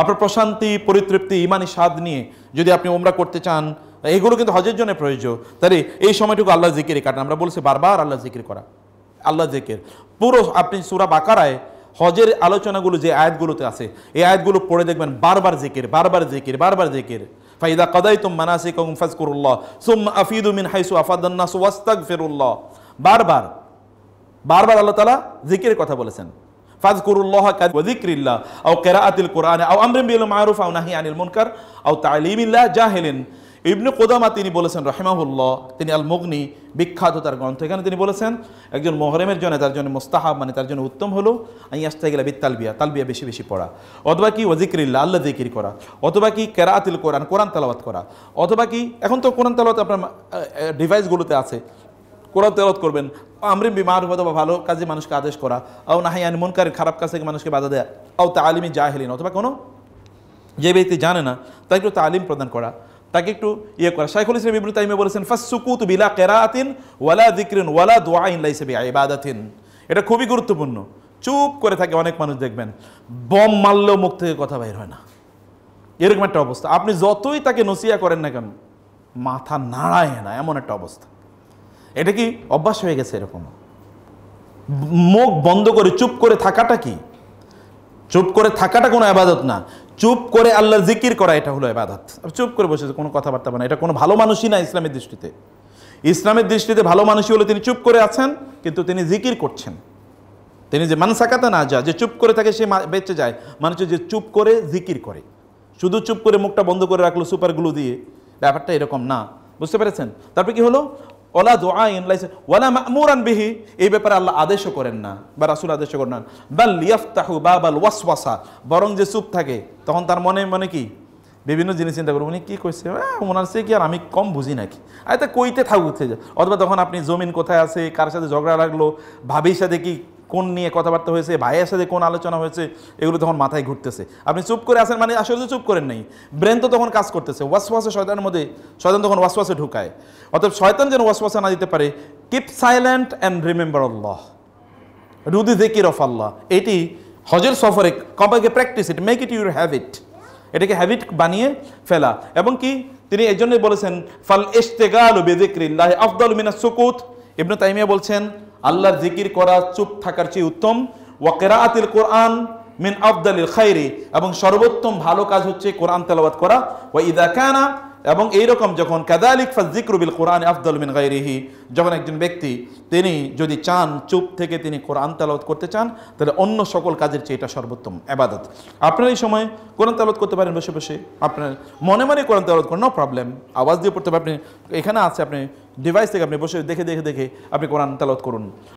আপনার প্রশান্তি, পরিতৃপ্তি, ইমানি স্বাদ নিয়ে যদি আপনি উমরা করতে চান, এগুলো কিন্তু হজের জন্য প্রয়োজন। তাহলে এই সময়টুকু আল্লাহ জিকিরে কাটান। আমরা বলছি বারবার আল্লাহ জিকির করা, আল্লাহ জিকির। পুরো আপনি সূরা বাকারায় হজের আলোচনাগুলো যে আয়াতগুলোতে আছে, এই আয়াতগুলো পড়ে দেখবেন বারবার জিকির, বারবার জিকির, বারবার জিকির। ফাইদা কাদাইতুম মানাসিকাকুম ফাজকুরুল্লাহ সুম্মা আফিদু মিন হাইসু আফাদান নাস ওয়াস্তাগফিরুল্লাহ। বারবার বারবার আল্লাহ তাআলা জিকিরের কথা বলেছেন। ফাজকুরুল্লাহ ওয়া যিকরিল্লাহ আও কিরাআতিল কুরআন আও আমরিন বিল মারুফ আও নাহি আনিল মুনকার আও তা'লিমিল্লাহ জাহিলিন। ইবনে কুদামা তিনি বলেছেন রাহিমাহুল্লাহ, তিনি আল মুগনি বিখ্যাত তার গ্রন্থ, এখানে তিনি বলেছেন একজন মুহরিমের জন্য, তার জন্য মুস্তাহাব মানে তার জন্য উত্তম হলো আইয়াস্তাগিলা বিতালবিয়া, তালবিয়া বেশি বেশি পড়া, অথবা কি ওয়া যিকরিল্লাহ আল্লাহ জিকির করা, অথবা কি কিরাআতিল কুরআন কোরআন তেলাওয়াত করা, অথবা কি এখন তো কোরআন তেলাওয়াত আপনার ডিভাইসগুলোতে আছে, কোরআন তেলাওয়াত করবেন। আমরিন বিল মারুফ অথবা ভালো কাজে মানুষকে আদেশ করা, আও নাহি আনিল মুনকার খারাপ কাজ থেকে মানুষকে বাধা দেয়া, আও তা'লিমি জাহিলিন অথবা কোনো যে ব্যক্তি জানে না তাকে একটু তালিম প্রদান করা, তাকে একটু ইয়ে করা। শাইখুল ইসলাম ইবনে তাইমিয়া বলেছেন ফাসসুকুতু বিলা কিরাআতিন ওয়ালা যিকরিন ওয়ালা দুআইন লাইসা বিইবাদাতিন। এটা খুবই গুরুত্বপূর্ণ। চুপ করে থাকে অনেক মানুষ, দেখবেন বম মারলেও মুখ থেকে কথা বাইর হয় না, এরকম একটা অবস্থা। আপনি যতই তাকে নসিহা করেন না কেন মাথা নাড়ায় না, এমন একটা অবস্থা। এটা কি অভ্যাস হয়ে গেছে এরকম? মুখ বন্ধ করে চুপ করে থাকাটা কি? চুপ করে থাকাটা কোনো ইবাদত না, চুপ করে আল্লাহর জিকির করা এটা হলো ইবাদত। চুপ করে বসেছে, কোনো কথাবার্তা না, এটা কোনো ভালো মানুষই না ইসলামের দৃষ্টিতে। ইসলামের দৃষ্টিতে ভালো মানুষই হলো তিনি চুপ করে আছেন কিন্তু তিনি জিকির করছেন। তিনি যে মান সাকাতা না যা, যে চুপ করে থাকে সে বেঁচে যায়, মানুষ যে চুপ করে জিকির করে। শুধু চুপ করে মুখটা বন্ধ করে রাখলো সুপার গ্লু দিয়ে, ব্যাপারটা এরকম না, বুঝতে পেরেছেন? তারপর কি হলো ওয়ালা দুআইন লাইসা ওয়ালা মা'মুরান বিহি, এই ব্যাপারে আল্লাহ আদেশও করেন না বা রাসূল আদেশও করেন না। বাল ইয়াফতাহু বাবাল ওয়াসওয়াসা, বরং যে চুপ থাকে তখন তার মনে মনে কি বিভিন্ন জিনিস চিন্তা করবো, উনি কী কইছে, ওনার সে কি আর আমি কম বুঝি নাকি, আয়তা কইতে থাকুক। অথবা তখন আপনি জমিন কোথায় আছে, কার সাথে ঝগড়া লাগলো, ভাবির সাথে কি কোন নিয়ে কথাবার্তা হয়েছে, ভাইয়ের সাথে কোন আলোচনা হয়েছে, এগুলো তখন মাথায় ঘুরতেছে। আপনি চুপ করে আছেন মানে আসলে চুপ করেন নাই, ব্রেন তো তখন কাজ করতেছে। ওয়াসওয়াসে শয়তানের মধ্যে, শয়তান তখন ওয়াসওয়াসে ঢুকায়। অতএব শয়তান যেন ওয়াসওয়াসা না দিতে পারে, keep silent and remember Allah, do the যিকির অফ আল্লাহ। এটি হজের সফরে কমপক্ষে practice it, make it your habit, এটাকে হ্যাবিট বানিয়ে ফেলা। এবং কি তিনি এই জন্যই বলেছেন ফাল ইশতিগালু বিযিকরিল্লাহ আফদালু মিনাস সুকুত। ইবনে তাইমিয়া বলছেন আল্লাহর জিকির করা চুপ থাকার চেয়ে উত্তম। ওয়া কিরাআতিল কুরআন মিন আফদালিল খায়রি, এবং সর্বোত্তম ভালো কাজ হচ্ছে কোরআন তেলাওয়াত করা। ওয়া ইযা কানা, এবং এইরকম যখন কাযালিক ফাযিকরু বিল কোরআন আফদালু মিন গায়রিহি, যখন একজন ব্যক্তি তিনি যদি চান চুপ থেকে তিনি কোরআন তেলাওয়াত করতে চান, তাহলে অন্য সকল কাজের চেয়ে এটা সর্বোত্তম ইবাদত। আপনার এই সময় কোরআন তেলাওয়াত করতে পারেন বসে বসে, আপনার মনে মনে কোরআন তেলাওয়াত করেন, নো প্রবলেম। আওয়াজ দিয়ে পড়তে পারেন, আপনি এখানে আছে, আপনি ডিভাইস থেকে আপনি বসে দেখে দেখে দেখে আপনি কোরআন তেলাওয়াত করুন।